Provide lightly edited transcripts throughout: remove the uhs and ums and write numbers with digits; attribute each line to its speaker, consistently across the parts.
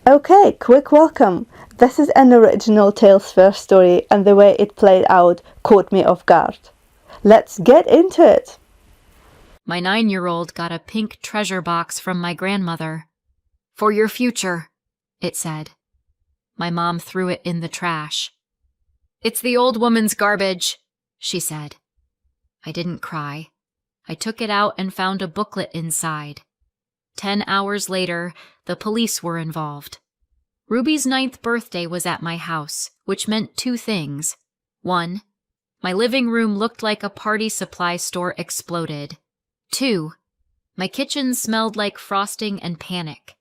Speaker 1: Okay, quick welcome. This is an original Tales First story, and the way it played out caught me off guard. Let's get into it.
Speaker 2: My 9-year-old got a pink treasure box from my grandmother. "For your future," it said. My mom threw it in the trash. "It's the old woman's garbage," she said. I didn't cry. I took it out and found a booklet inside. 10 hours later, the police were involved. Ruby's 9th birthday was at my house, which meant 2 things. 1, my living room looked like a party supply store exploded. 2, my kitchen smelled like frosting and panic.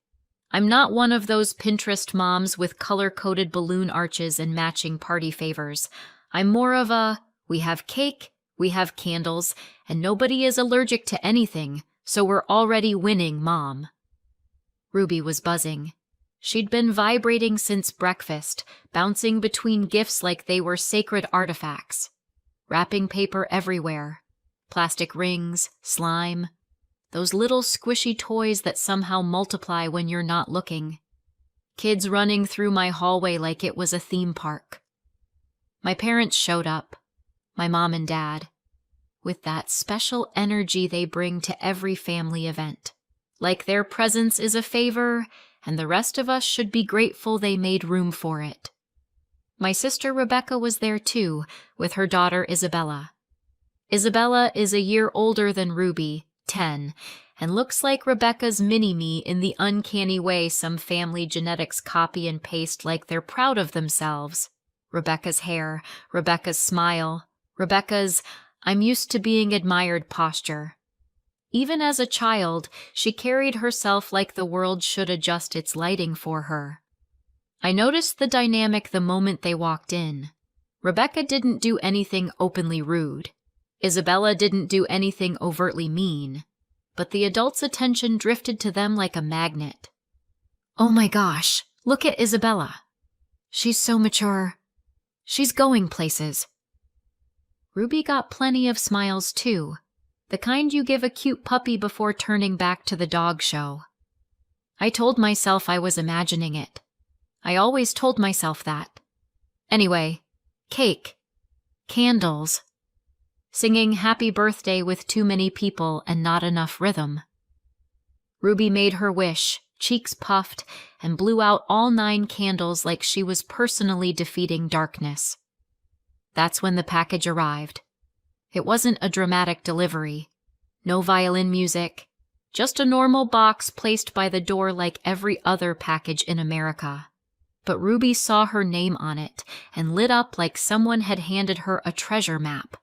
Speaker 2: I'm not one of those Pinterest moms with color-coded balloon arches and matching party favors. I'm more of a, we have cake, we have candles, and nobody is allergic to anything, so we're already winning, Mom. Ruby was buzzing. She'd been vibrating since breakfast, bouncing between gifts like they were sacred artifacts. Wrapping paper everywhere. Plastic rings, slime. Those little squishy toys that somehow multiply when you're not looking. Kids running through my hallway like it was a theme park. My parents showed up. My mom and dad. With that special energy they bring to every family event. Like their presence is a favor, and the rest of us should be grateful they made room for it. My sister Rebecca was there too, with her daughter Isabella. Isabella is a year older than Ruby, 10, and looks like Rebecca's mini-me in the uncanny way some family genetics copy and paste like they're proud of themselves. Rebecca's hair, Rebecca's smile, Rebecca's "I'm used to being admired" posture. Even as a child, she carried herself like the world should adjust its lighting for her. I noticed the dynamic the moment they walked in. Rebecca didn't do anything openly rude. Isabella didn't do anything overtly mean. But the adults' attention drifted to them like a magnet. "Oh my gosh, look at Isabella. She's so mature. She's going places." Ruby got plenty of smiles too. The kind you give a cute puppy before turning back to the dog show. I told myself I was imagining it. I always told myself that. Anyway, cake, candles, singing happy birthday with too many people and not enough rhythm. Ruby made her wish, cheeks puffed, and blew out all 9 candles like she was personally defeating darkness. That's when the package arrived. It wasn't a dramatic delivery. No violin music. Just a normal box placed by the door like every other package in America. But Ruby saw her name on it and lit up like someone had handed her a treasure map.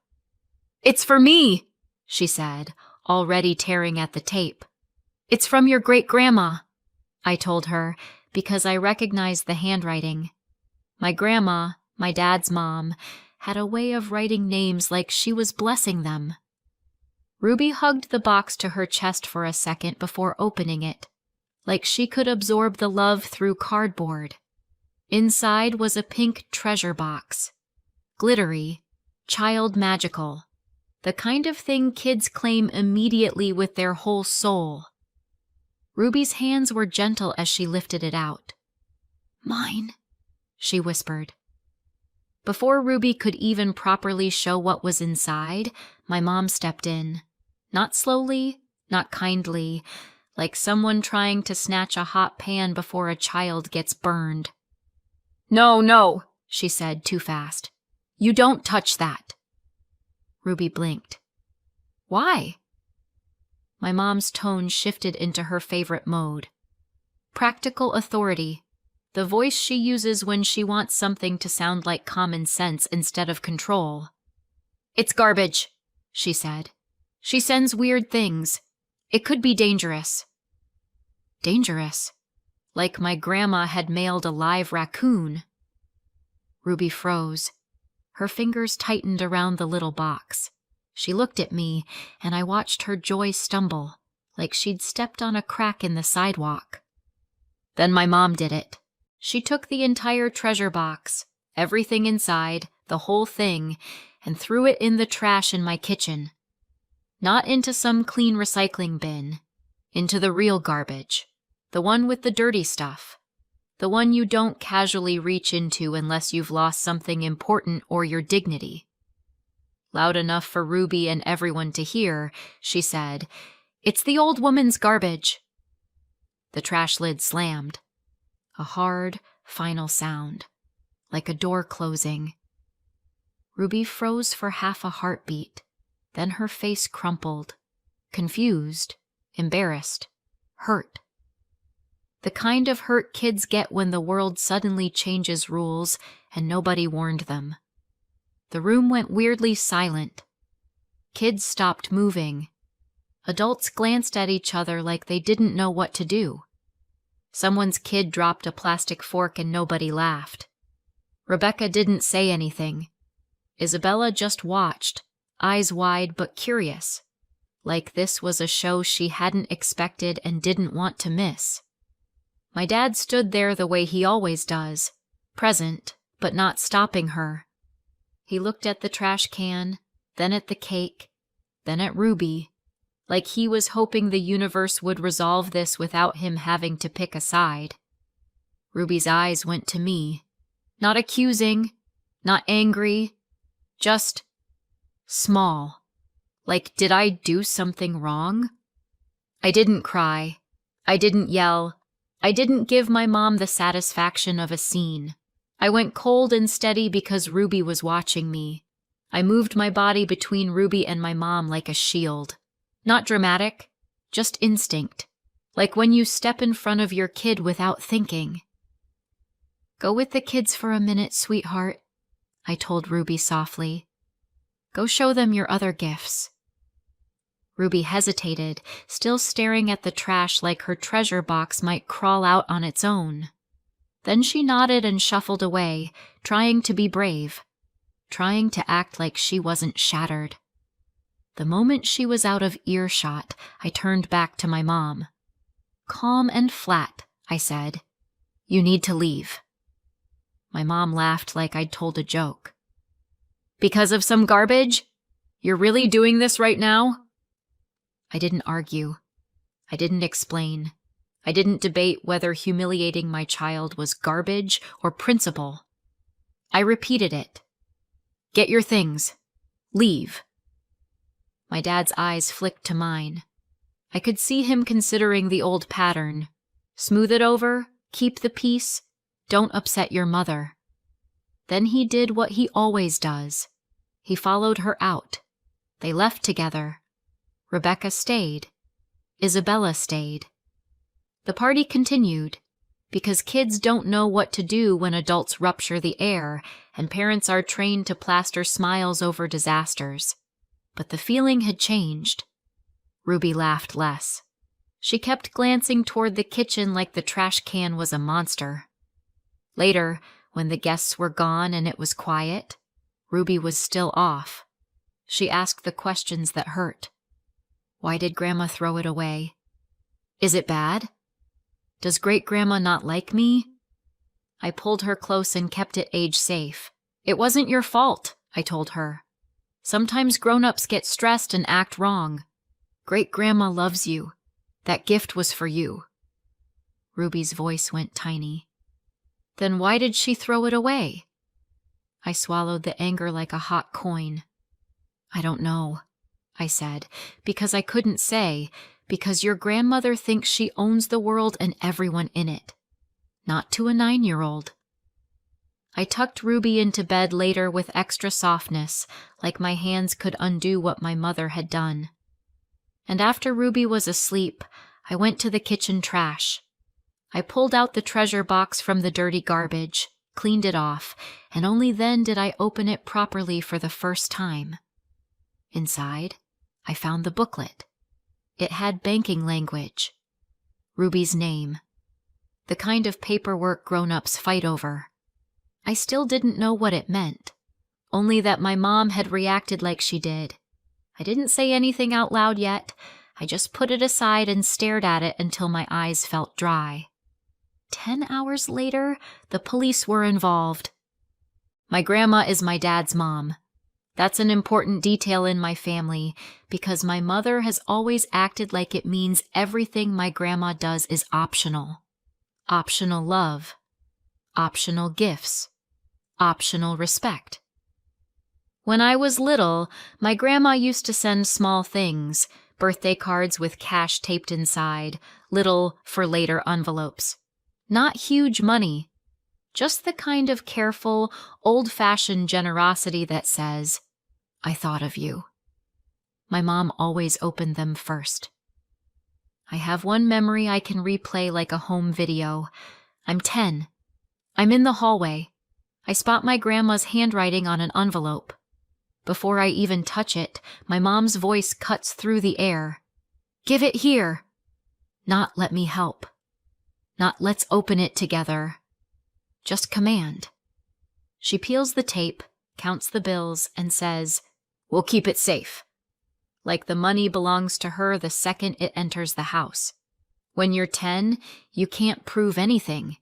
Speaker 2: "It's for me," she said, already tearing at the tape. "It's from your great-grandma," I told her, because I recognized the handwriting. My grandma, my dad's mom, had a way of writing names like she was blessing them. Ruby hugged the box to her chest for a second before opening it, like she could absorb the love through cardboard. Inside was a pink treasure box. Glittery, child magical, the kind of thing kids claim immediately with their whole soul. Ruby's hands were gentle as she lifted it out. "Mine," she whispered. Before Ruby could even properly show what was inside, my mom stepped in. Not slowly, not kindly, like someone trying to snatch a hot pan before a child gets burned. No, she said too fast. "You don't touch that." Ruby blinked. "Why?" My mom's tone shifted into her favorite mode. Practical authority. The voice she uses when she wants something to sound like common sense instead of control. "It's garbage," she said. "She sends weird things. It could be dangerous." Dangerous? Like my grandma had mailed a live raccoon. Ruby froze. Her fingers tightened around the little box. She looked at me, and I watched her joy stumble, like she'd stepped on a crack in the sidewalk. Then my mom did it. She took the entire treasure box, everything inside, the whole thing, and threw it in the trash in my kitchen. Not into some clean recycling bin. Into the real garbage. The one with the dirty stuff. The one you don't casually reach into unless you've lost something important or your dignity. Loud enough for Ruby and everyone to hear, she said, "It's the old woman's garbage." The trash lid slammed. A hard, final sound, like a door closing. Ruby froze for half a heartbeat, then her face crumpled, confused, embarrassed, hurt. The kind of hurt kids get when the world suddenly changes rules and nobody warned them. The room went weirdly silent. Kids stopped moving. Adults glanced at each other like they didn't know what to do. Someone's kid dropped a plastic fork and nobody laughed. Rebecca didn't say anything. Isabella just watched, eyes wide but curious, like this was a show she hadn't expected and didn't want to miss. My dad stood there the way he always does, present, but not stopping her. He looked at the trash can, then at the cake, then at Ruby, like he was hoping the universe would resolve this without him having to pick a side. Ruby's eyes went to me, not accusing, not angry, just small. Like, did I do something wrong? I didn't cry. I didn't yell. I didn't give my mom the satisfaction of a scene. I went cold and steady because Ruby was watching me. I moved my body between Ruby and my mom like a shield. Not dramatic, just instinct. Like when you step in front of your kid without thinking. "Go with the kids for a minute, sweetheart," I told Ruby softly. "Go show them your other gifts." Ruby hesitated, still staring at the trash like her treasure box might crawl out on its own. Then she nodded and shuffled away, trying to be brave, trying to act like she wasn't shattered. The moment she was out of earshot, I turned back to my mom. "Calm and flat," I said. "You need to leave." My mom laughed like I'd told a joke. "Because of some garbage? You're really doing this right now?" I didn't argue. I didn't explain. I didn't debate whether humiliating my child was garbage or principle. I repeated it. "Get your things. Leave." My dad's eyes flicked to mine. I could see him considering the old pattern. Smooth it over, keep the peace, don't upset your mother. Then he did what he always does. He followed her out. They left together. Rebecca stayed. Isabella stayed. The party continued, because kids don't know what to do when adults rupture the air and parents are trained to plaster smiles over disasters. But the feeling had changed. Ruby laughed less. She kept glancing toward the kitchen like the trash can was a monster. Later, when the guests were gone and it was quiet, Ruby was still off. She asked the questions that hurt. Why did Grandma throw it away? Is it bad? Does Great-Grandma not like me? I pulled her close and kept it age safe. It wasn't your fault, I told her. Sometimes grown-ups get stressed and act wrong. Great-Grandma loves you. That gift was for you. Ruby's voice went tiny. Then why did she throw it away? I swallowed the anger like a hot coin. I don't know, I said, because I couldn't say, because your grandmother thinks she owns the world and everyone in it. Not to a 9-year-old. I tucked Ruby into bed later with extra softness, like my hands could undo what my mother had done. And after Ruby was asleep, I went to the kitchen trash. I pulled out the treasure box from the dirty garbage, cleaned it off, and only then did I open it properly for the first time. Inside, I found the booklet. It had banking language. Ruby's name. The kind of paperwork grown-ups fight over. I still didn't know what it meant, only that my mom had reacted like she did. I didn't say anything out loud yet. I just put it aside and stared at it until my eyes felt dry. 10 hours later, the police were involved. My grandma is my dad's mom. That's an important detail in my family because my mother has always acted like it means everything my grandma does is optional. Optional love, optional gifts, optional respect. When I was little, my grandma used to send small things, birthday cards with cash taped inside, little for later envelopes. Not huge money, just the kind of careful, old-fashioned generosity that says, "I thought of you." My mom always opened them first. I have one memory I can replay like a home video. I'm 10. I'm in the hallway. I spot my grandma's handwriting on an envelope. Before I even touch it, my mom's voice cuts through the air. "Give it here." Not "let me help." Not "let's open it together." Just command. She peels the tape, counts the bills, and says, "We'll keep it safe." Like the money belongs to her the second it enters the house. When you're 10, you can't prove anything.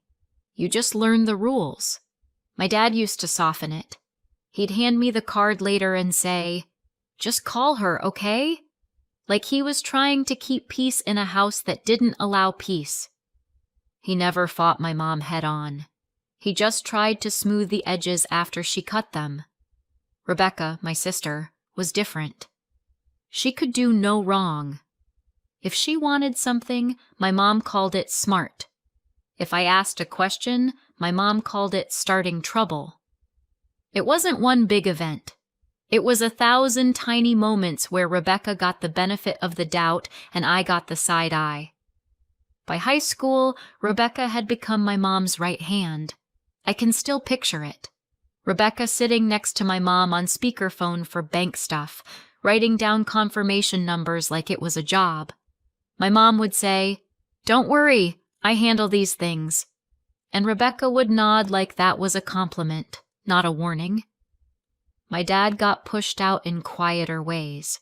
Speaker 2: You just learn the rules. My dad used to soften it. He'd hand me the card later and say, "Just call her, okay?" Like he was trying to keep peace in a house that didn't allow peace. He never fought my mom head on. He just tried to smooth the edges after she cut them. Rebecca, my sister, was different. She could do no wrong. If she wanted something, my mom called it smart. If I asked a question, my mom called it starting trouble. It wasn't one big event. It was 1,000 tiny moments where Rebecca got the benefit of the doubt and I got the side eye. By high school, Rebecca had become my mom's right hand. I can still picture it. Rebecca sitting next to my mom on speakerphone for bank stuff, writing down confirmation numbers like it was a job. My mom would say, "Don't worry, I handle these things." And Rebecca would nod like that was a compliment, not a warning. My dad got pushed out in quieter ways.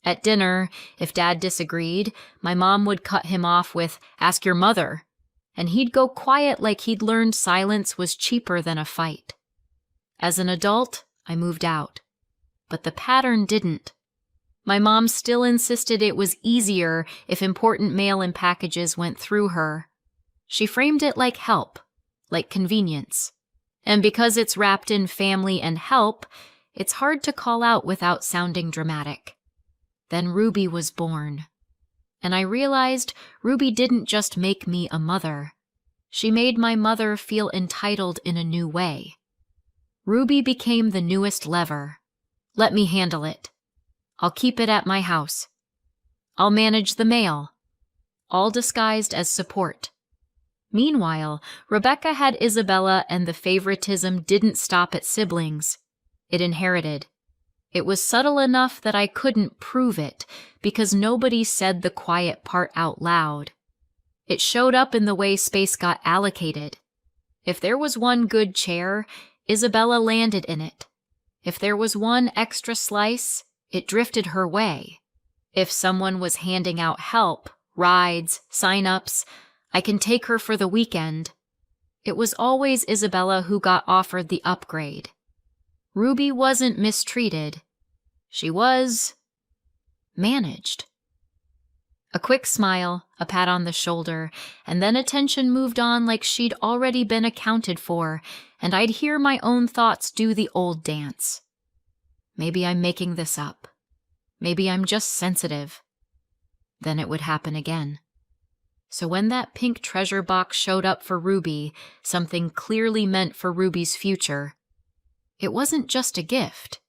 Speaker 2: At dinner, if Dad disagreed, my mom would cut him off with, "Ask your mother," and he'd go quiet like he'd learned silence was cheaper than a fight. As an adult, I moved out. But the pattern didn't. My mom still insisted it was easier if important mail and packages went through her. She framed it like help, like convenience. And because it's wrapped in family and help, it's hard to call out without sounding dramatic. Then Ruby was born. And I realized Ruby didn't just make me a mother. She made my mother feel entitled in a new way. Ruby became the newest lever. Let me handle it. I'll keep it at my house. I'll manage the mail. All disguised as support. Meanwhile, Rebecca had Isabella and the favoritism didn't stop at siblings. It inherited. It was subtle enough that I couldn't prove it because nobody said the quiet part out loud. It showed up in the way space got allocated. If there was one good chair, Isabella landed in it. If there was one extra slice, it drifted her way. If someone was handing out help, rides, sign-ups, I can take her for the weekend. It was always Isabella who got offered the upgrade. Ruby wasn't mistreated. She was managed. A quick smile, a pat on the shoulder, and then attention moved on like she'd already been accounted for, and I'd hear my own thoughts do the old dance. Maybe I'm making this up. Maybe I'm just sensitive. Then it would happen again. So when that pink treasure box showed up for Ruby, something clearly meant for Ruby's future, it wasn't just a gift.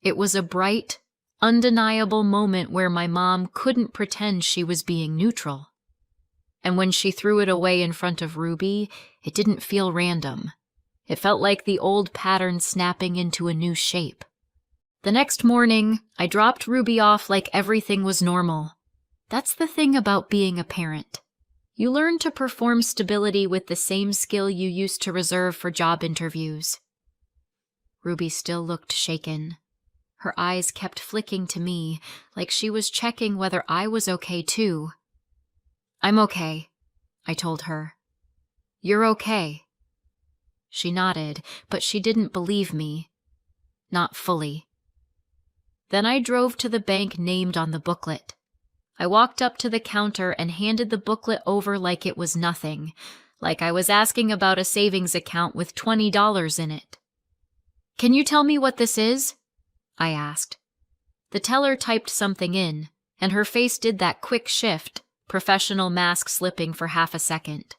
Speaker 2: It was a bright, undeniable moment where my mom couldn't pretend she was being neutral. And when she threw it away in front of Ruby, it didn't feel random. It felt like the old pattern snapping into a new shape. The next morning, I dropped Ruby off like everything was normal. That's the thing about being a parent. You learn to perform stability with the same skill you used to reserve for job interviews. Ruby still looked shaken. Her eyes kept flicking to me, like she was checking whether I was okay too. "I'm okay," I told her. "You're okay." She nodded, but she didn't believe me. Not fully. Then I drove to the bank named on the booklet. I walked up to the counter and handed the booklet over like it was nothing, like I was asking about a savings account with $20 in it. "Can you tell me what this is?" I asked. The teller typed something in, and her face did that quick shift, professional mask slipping for half a second.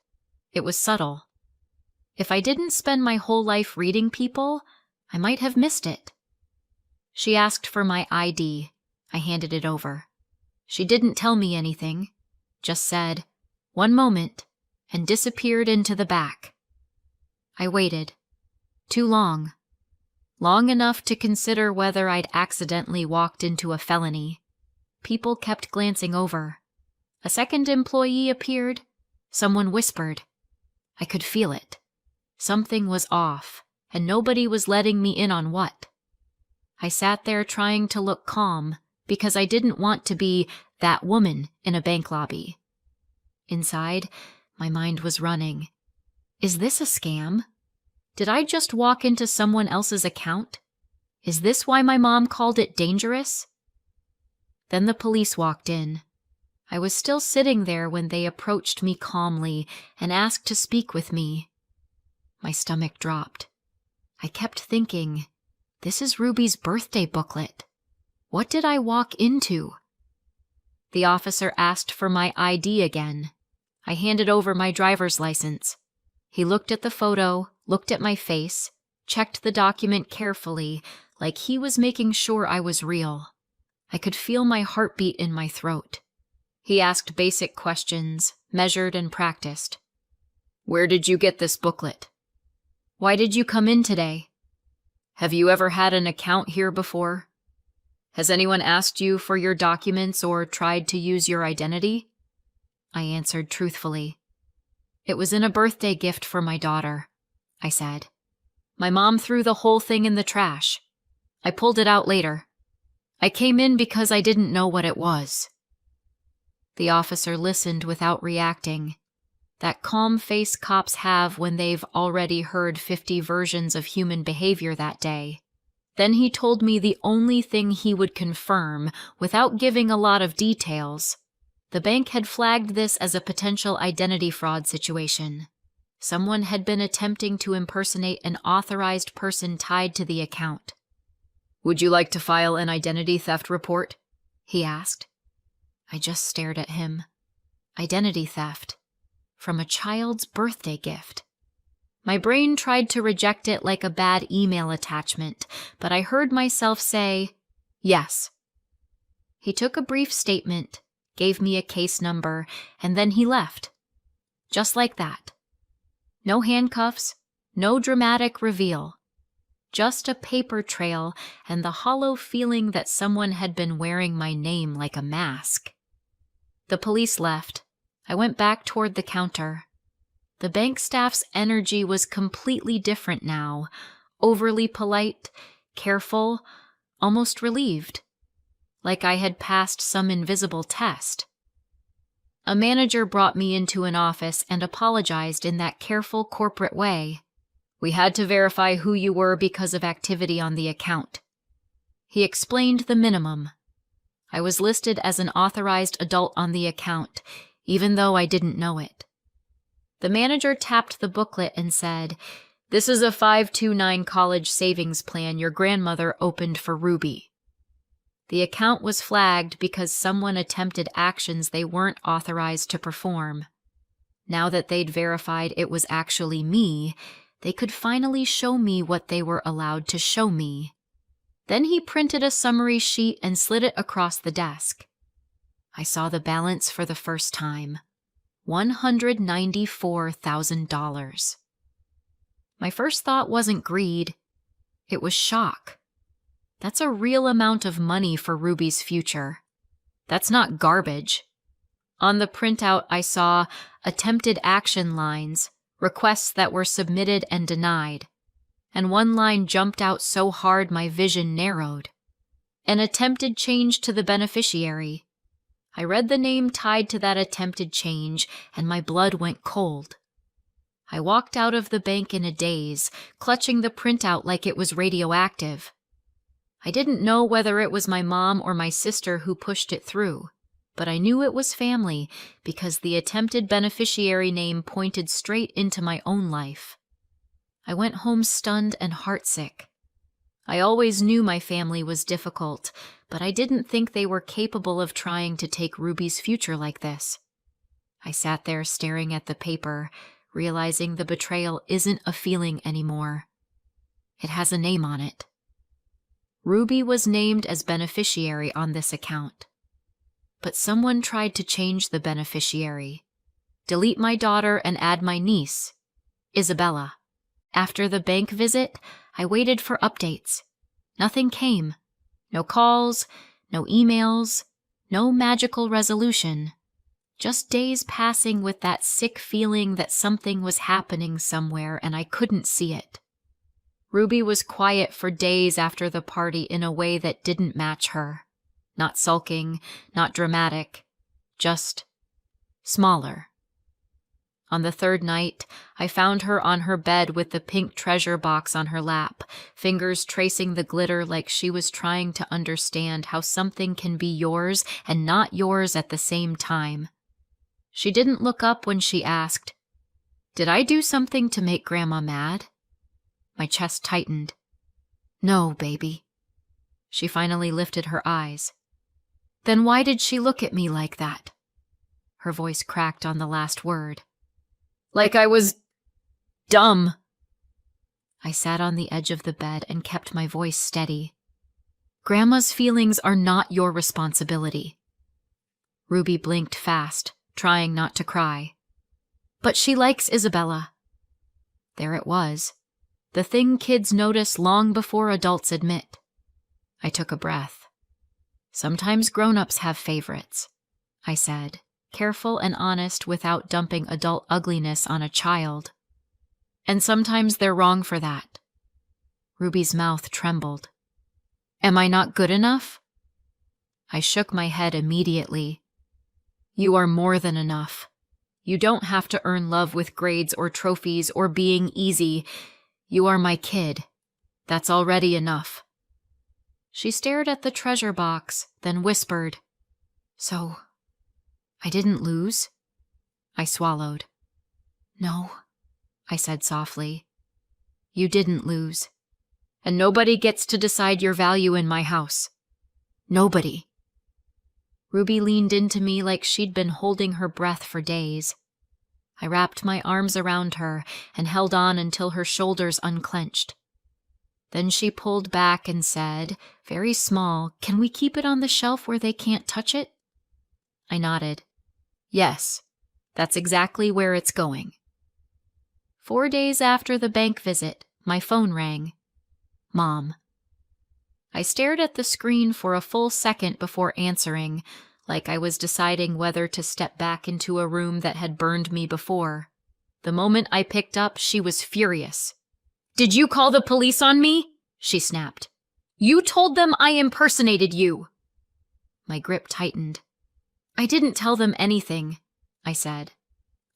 Speaker 2: It was subtle. If I didn't spend my whole life reading people, I might have missed it. She asked for my ID. I handed it over. She didn't tell me anything, just said, "One moment," and disappeared into the back. I waited. Too long. Long enough to consider whether I'd accidentally walked into a felony. People kept glancing over. A second employee appeared. Someone whispered. I could feel it. Something was off, and nobody was letting me in on what. I sat there trying to look calm, because I didn't want to be that woman in a bank lobby. Inside, my mind was running. Is this a scam? Did I just walk into someone else's account? Is this why my mom called it dangerous? Then the police walked in. I was still sitting there when they approached me calmly and asked to speak with me. My stomach dropped. I kept thinking, this is Ruby's birthday booklet. What did I walk into? The officer asked for my ID again. I handed over my driver's license. He looked at the photo, looked at my face, checked the document carefully, like he was making sure I was real. I could feel my heartbeat in my throat. He asked basic questions, measured and practiced. Where did you get this booklet? Why did you come in today? Have you ever had an account here before? Has anyone asked you for your documents or tried to use your identity? I answered truthfully. It was in a birthday gift for my daughter, I said. My mom threw the whole thing in the trash. I pulled it out later. I came in because I didn't know what it was. The officer listened without reacting. That calm face cops have when they've already heard 50 versions of human behavior that day. Then he told me the only thing he would confirm, without giving a lot of details. The bank had flagged this as a potential identity fraud situation. Someone had been attempting to impersonate an authorized person tied to the account. Would you like to file an identity theft report? He asked. I just stared at him. Identity theft. From a child's birthday gift. My brain tried to reject it like a bad email attachment, but I heard myself say, yes. He took a brief statement, gave me a case number, and then he left. Just like that. No handcuffs, no dramatic reveal. Just a paper trail and the hollow feeling that someone had been wearing my name like a mask. The police left. I went back toward the counter. The bank staff's energy was completely different now, overly polite, careful, almost relieved, like I had passed some invisible test. A manager brought me into an office and apologized in that careful corporate way. We had to verify who you were because of activity on the account. He explained the minimum. I was listed as an authorized adult on the account, even though I didn't know it. The manager tapped the booklet and said, "This is a 529 college savings plan your grandmother opened for Ruby." The account was flagged because someone attempted actions they weren't authorized to perform. Now that they'd verified it was actually me, they could finally show me what they were allowed to show me. Then he printed a summary sheet and slid it across the desk. I saw the balance for the first time. $194,000. My first thought wasn't greed. It was shock. That's a real amount of money for Ruby's future. That's not garbage. On the printout, I saw attempted action lines, requests that were submitted and denied, and one line jumped out so hard my vision narrowed. An attempted change to the beneficiary. I read the name tied to that attempted change, and my blood went cold. I walked out of the bank in a daze, clutching the printout like it was radioactive. I didn't know whether it was my mom or my sister who pushed it through, but I knew it was family because the attempted beneficiary name pointed straight into my own life. I went home stunned and heartsick. I always knew my family was difficult, but I didn't think they were capable of trying to take Ruby's future like this. I sat there staring at the paper, realizing the betrayal isn't a feeling anymore. It has a name on it. Ruby was named as beneficiary on this account. But someone tried to change the beneficiary. Delete my daughter and add my niece, Isabella. After the bank visit, I waited for updates. Nothing came. No calls, no emails, no magical resolution. Just days passing with that sick feeling that something was happening somewhere and I couldn't see it. Ruby was quiet for days after the party in a way that didn't match her. Not sulking, not dramatic, just smaller. On the third night, I found her on her bed with the pink treasure box on her lap, fingers tracing the glitter like she was trying to understand how something can be yours and not yours at the same time. She didn't look up when she asked, "Did I do something to make Grandma mad?" My chest tightened. "No, baby." She finally lifted her eyes. "Then why did she look at me like that?" Her voice cracked on the last word. "Like I was dumb." I sat on the edge of the bed and kept my voice steady. "Grandma's feelings are not your responsibility." Ruby blinked fast, trying not to cry. "But she likes Isabella." There it was. The thing kids notice long before adults admit. I took a breath. "Sometimes grown-ups have favorites," I said, careful and honest without dumping adult ugliness on a child. "And sometimes they're wrong for that." Ruby's mouth trembled. "Am I not good enough?" I shook my head immediately. "You are more than enough. You don't have to earn love with grades or trophies or being easy. You are my kid. That's already enough." She stared at the treasure box, then whispered, "So, I didn't lose?" I swallowed. "No," I said softly. "You didn't lose. And nobody gets to decide your value in my house. Nobody." Ruby leaned into me like she'd been holding her breath for days. I wrapped my arms around her and held on until her shoulders unclenched. Then she pulled back and said, very small, "Can we keep it on the shelf where they can't touch it?" I nodded. "Yes, that's exactly where it's going." 4 days after the bank visit, my phone rang. Mom. I stared at the screen for a full second before answering, like I was deciding whether to step back into a room that had burned me before. The moment I picked up, she was furious. "Did you call the police on me?" she snapped. "You told them I impersonated you." My grip tightened. "I didn't tell them anything," I said.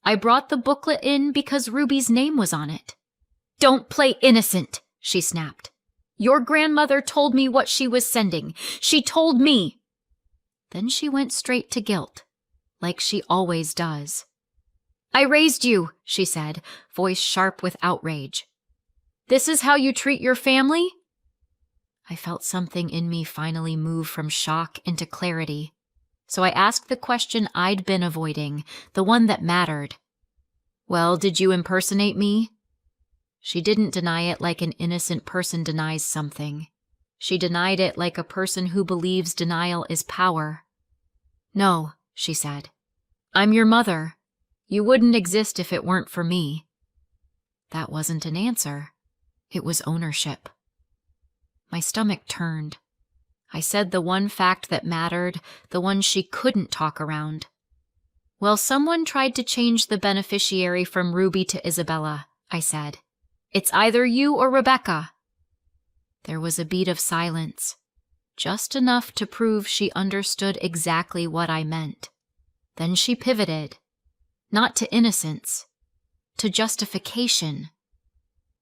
Speaker 2: "I brought the booklet in because Ruby's name was on it." "Don't play innocent," she snapped. "Your grandmother told me what she was sending. She told me." Then she went straight to guilt, like she always does. "I raised you," she said, voice sharp with outrage. "This is how you treat your family?" I felt something in me finally move from shock into clarity. So I asked the question I'd been avoiding, the one that mattered. "Well, did you impersonate me?" She didn't deny it like an innocent person denies something. She denied it like a person who believes denial is power. "No," she said. "I'm your mother. You wouldn't exist if it weren't for me." That wasn't an answer. It was ownership. My stomach turned. I said the one fact that mattered, the one she couldn't talk around. "Well, someone tried to change the beneficiary from Ruby to Isabella," I said. "It's either you or Rebecca." There was a beat of silence, just enough to prove she understood exactly what I meant. Then she pivoted, not to innocence, to justification.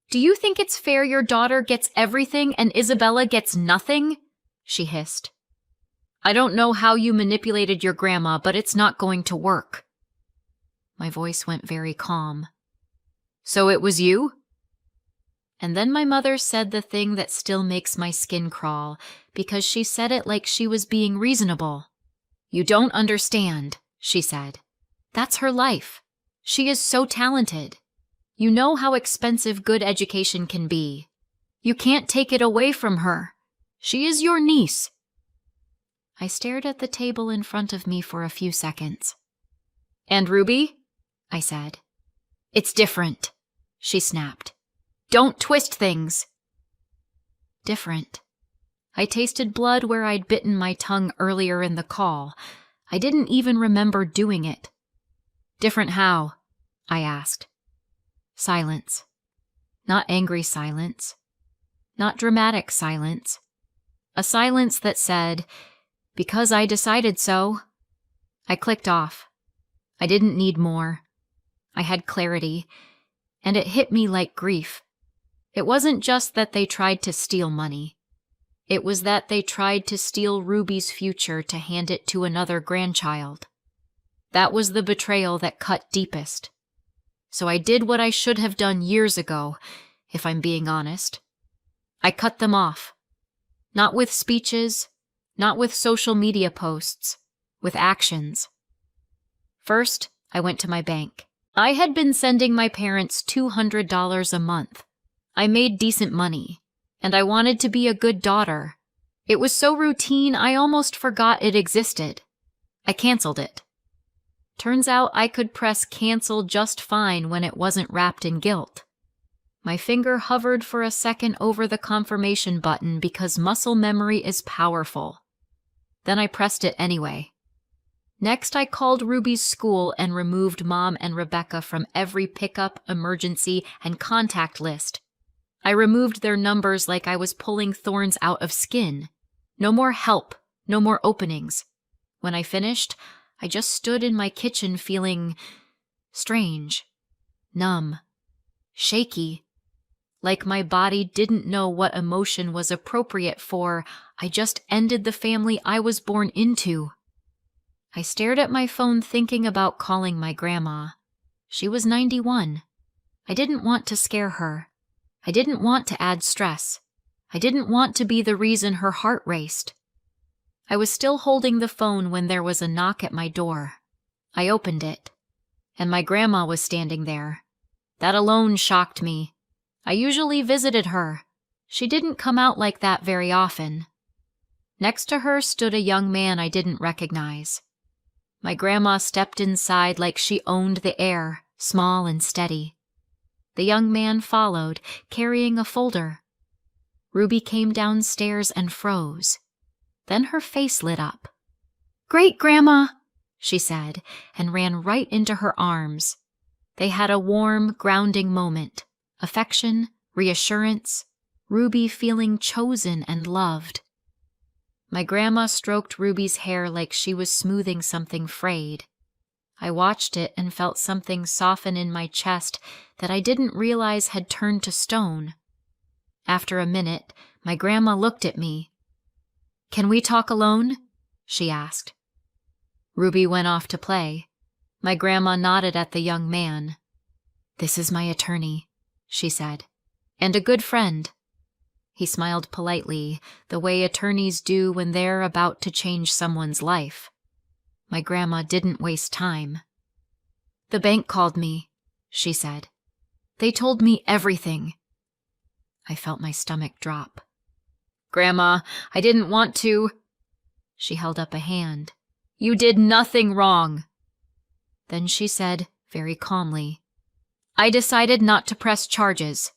Speaker 2: "Do you think it's fair your daughter gets everything and Isabella gets nothing?" she hissed. I don't know how you manipulated your grandma, but it's not going to work. My voice went very calm. So it was you? And then my mother said the thing that still makes my skin crawl, because she said it like she was being reasonable. You don't understand, she said. That's her life. She is so talented. You know how expensive good education can be. You can't take it away from her. She is your niece. I stared at the table in front of me for a few seconds. And Ruby? I said. It's different, she snapped. Don't twist things. Different. I tasted blood where I'd bitten my tongue earlier in the call. I didn't even remember doing it. Different how? I asked. Silence. Not angry silence. Not dramatic silence. A silence that said, because I decided so. I clicked off. I didn't need more. I had clarity, and it hit me like grief. It wasn't just that they tried to steal money. It was that they tried to steal Ruby's future to hand it to another grandchild. That was the betrayal that cut deepest. So I did what I should have done years ago, if I'm being honest. I cut them off. Not with speeches, not with social media posts, with actions. First, I went to my bank. I had been sending my parents $200 a month. I made decent money, and I wanted to be a good daughter. It was so routine I almost forgot it existed. I canceled it. Turns out I could press cancel just fine when it wasn't wrapped in guilt. My finger hovered for a second over the confirmation button because muscle memory is powerful. Then I pressed it anyway. Next, I called Ruby's school and removed Mom and Rebecca from every pickup, emergency, and contact list. I removed their numbers like I was pulling thorns out of skin. No more help, no more openings. When I finished, I just stood in my kitchen feeling strange, numb, shaky, like my body didn't know what emotion was appropriate for. I just ended the family I was born into. I stared at my phone thinking about calling my grandma. She was 91. I didn't want to scare her. I didn't want to add stress. I didn't want to be the reason her heart raced. I was still holding the phone when there was a knock at my door. I opened it, and my grandma was standing there. That alone shocked me. I usually visited her. She didn't come out like that very often. Next to her stood a young man I didn't recognize. My grandma stepped inside like she owned the air, small and steady. The young man followed, carrying a folder. Ruby came downstairs and froze. Then her face lit up. "Great, Grandma," she said, and ran right into her arms. They had a warm, grounding moment. Affection, reassurance, Ruby feeling chosen and loved. My grandma stroked Ruby's hair like she was smoothing something frayed. I watched it and felt something soften in my chest that I didn't realize had turned to stone. After a minute, my grandma looked at me. "Can we talk alone?" she asked. Ruby went off to play. My grandma nodded at the young man. "This is my attorney," she said, "and a good friend." He smiled politely, the way attorneys do when they're about to change someone's life. My grandma didn't waste time. "The bank called me," she said. "They told me everything." I felt my stomach drop. "Grandma, I didn't want to." She held up a hand. "You did nothing wrong." Then she said, very calmly, "I decided not to press charges."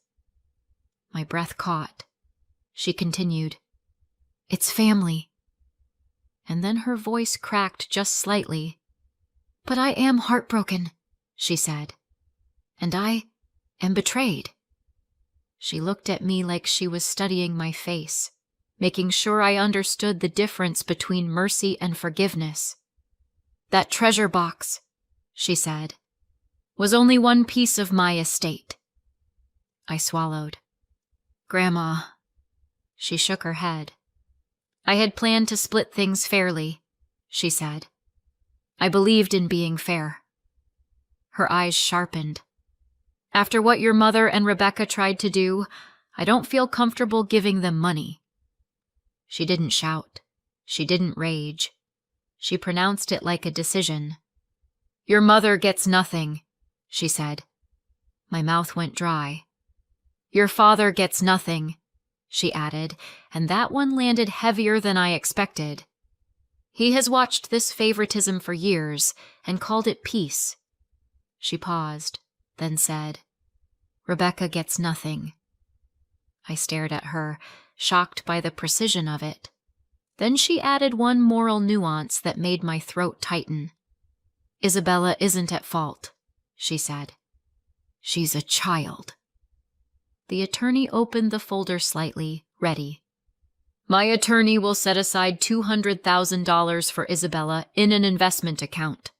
Speaker 2: My breath caught. She continued, "It's family." And then her voice cracked just slightly. "But I am heartbroken," she said. "And I am betrayed." She looked at me like she was studying my face, making sure I understood the difference between mercy and forgiveness. "That treasure box," she said, "was only one piece of my estate." I swallowed. "Grandma." She shook her head. I had planned to split things fairly, she said. I believed in being fair. Her eyes sharpened. After what your mother and Rebecca tried to do, I don't feel comfortable giving them money. She didn't shout. She didn't rage. She pronounced it like a decision. Your mother gets nothing, she said. My mouth went dry. Your father gets nothing, she added, and that one landed heavier than I expected. He has watched this favoritism for years and called it peace. She paused, then said, Rebecca gets nothing. I stared at her, shocked by the precision of it. Then she added one moral nuance that made my throat tighten. Isabella isn't at fault, she said. She's a child. The attorney opened the folder slightly, ready. My attorney will set aside $200,000 for Isabella in an investment account,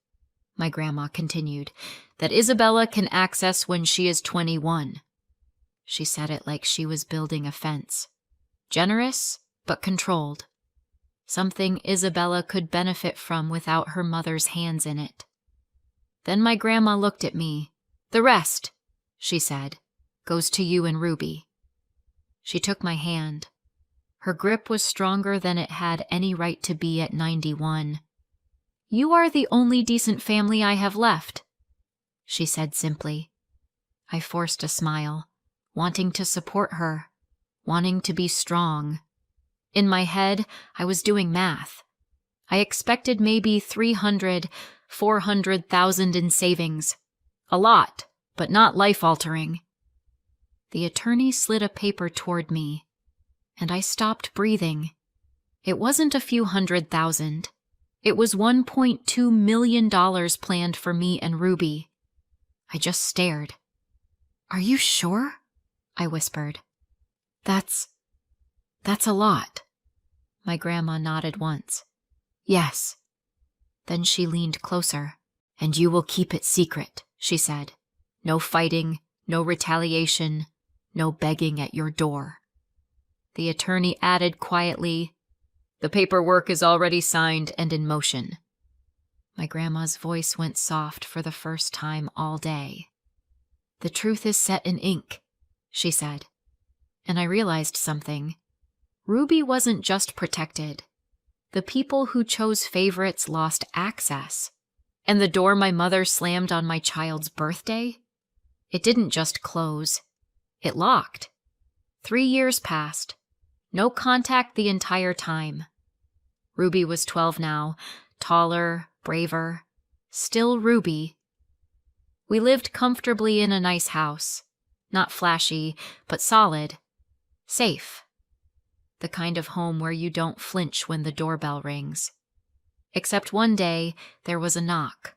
Speaker 2: my grandma continued, that Isabella can access when she is 21. She said it like she was building a fence. Generous, but controlled. Something Isabella could benefit from without her mother's hands in it. Then my grandma looked at me. The rest, she said, goes to you and Ruby. She took my hand. Her grip was stronger than it had any right to be at 91. You are the only decent family I have left, she said simply. I forced a smile, wanting to support her, wanting to be strong. In my head, I was doing math. I expected maybe 300, 400,000 in savings. A lot, but not life-altering. The attorney slid a paper toward me, and I stopped breathing. It wasn't a few $100,000. It was $1.2 million planned for me and Ruby. I just stared. Are you sure? I whispered. That's a lot. My grandma nodded once. Yes. Then she leaned closer. And you will keep it secret, she said. No fighting, no retaliation, no begging at your door. The attorney added quietly, the paperwork is already signed and in motion. My grandma's voice went soft for the first time all day. The truth is set in ink, she said. And I realized something. Ruby wasn't just protected. The people who chose favorites lost access. And the door my mother slammed on my child's birthday? It didn't just close. It locked. 3 years passed. No contact the entire time. Ruby was 12 now, taller, braver. Still Ruby. We lived comfortably in a nice house. Not flashy, but solid. Safe. The kind of home where you don't flinch when the doorbell rings. Except one day, there was a knock.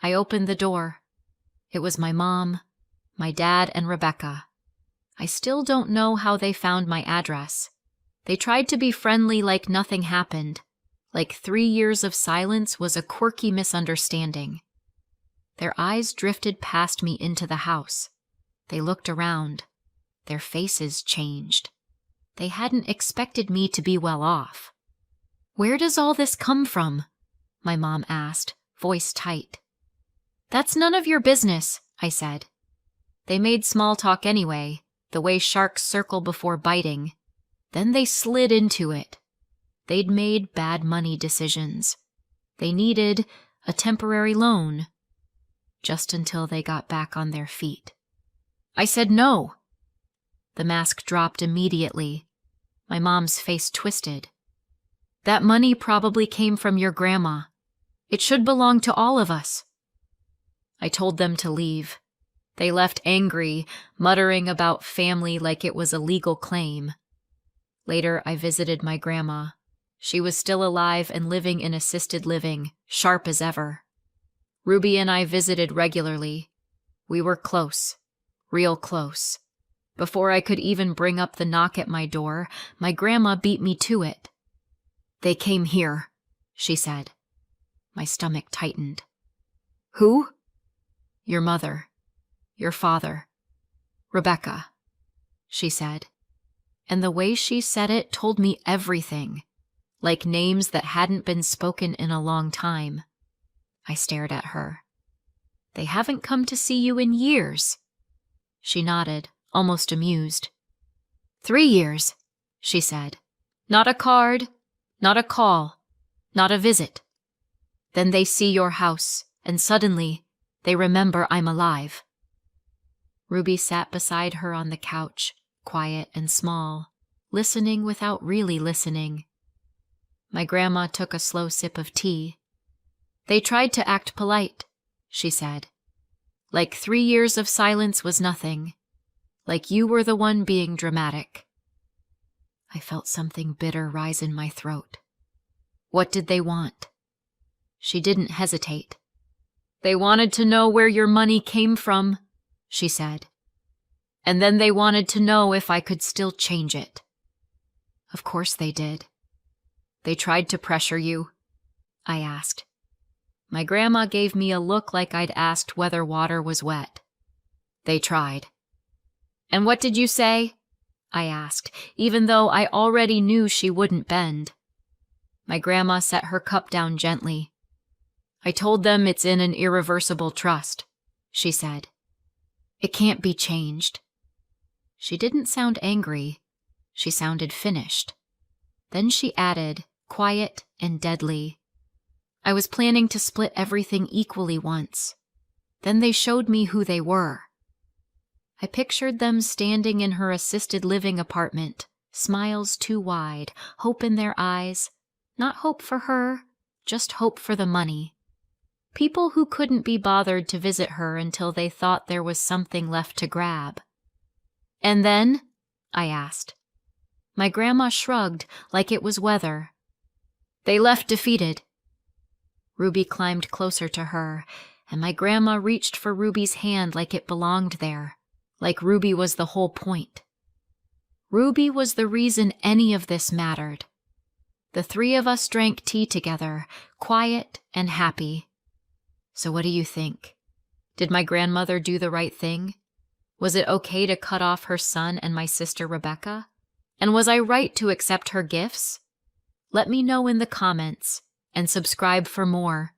Speaker 2: I opened the door. It was my mom, my dad, and Rebecca. I still don't know how they found my address. They tried to be friendly like nothing happened, like 3 years of silence was a quirky misunderstanding. Their eyes drifted past me into the house. They looked around. Their faces changed. They hadn't expected me to be well off. Where does all this come from? My mom asked, voice tight. That's none of your business, I said. They made small talk anyway, the way sharks circle before biting. Then they slid into it. They'd made bad money decisions. They needed a temporary loan. Just until they got back on their feet. I said no. The mask dropped immediately. My mom's face twisted. That money probably came from your grandma. It should belong to all of us. I told them to leave. They left angry, muttering about family like it was a legal claim. Later, I visited my grandma. She was still alive and living in assisted living, sharp as ever. Ruby and I visited regularly. We were close, real close. Before I could even bring up the knock at my door, my grandma beat me to it. They came here, she said. My stomach tightened. Who? Your mother. Your father. Rebecca, she said. And the way she said it told me everything. like names that hadn't been spoken in a long time. I stared at her. They haven't come to see you in years. She nodded, almost amused. 3 years, she said. Not a card, not a call, not a visit. Then they see your house, and suddenly they remember I'm alive. Ruby sat beside her on the couch, quiet and small, listening without really listening. My grandma took a slow sip of tea. They tried to act polite, she said. Like 3 years of silence was nothing. Like you were the one being dramatic. I felt something bitter rise in my throat. What did they want? She didn't hesitate. They wanted to know where your money came from, she said. And then they wanted to know if I could still change it. Of course they did. They tried to pressure you, I asked. My grandma gave me a look like I'd asked whether water was wet. They tried. And what did you say? I asked, even though I already knew she wouldn't bend. My grandma set her cup down gently. I told them it's in an irreversible trust, she said. It can't be changed. She didn't sound angry. She sounded finished. Then she added, quiet and deadly, I was planning to split everything equally once. Then they showed me who they were. I pictured them standing in her assisted living apartment, smiles too wide, hope in their eyes, not hope for her, just hope for the money. People who couldn't be bothered to visit her until they thought there was something left to grab. And then? I asked. My grandma shrugged like it was weather. They left defeated. Ruby climbed closer to her, and my grandma reached for Ruby's hand like it belonged there, like Ruby was the whole point. Ruby was the reason any of this mattered. The 3 of us drank tea together, quiet and happy. So what do you think? Did my grandmother do the right thing? Was it okay to cut off her son and my sister Rebecca? And was I right to accept her gifts? Let me know in the comments and subscribe for more.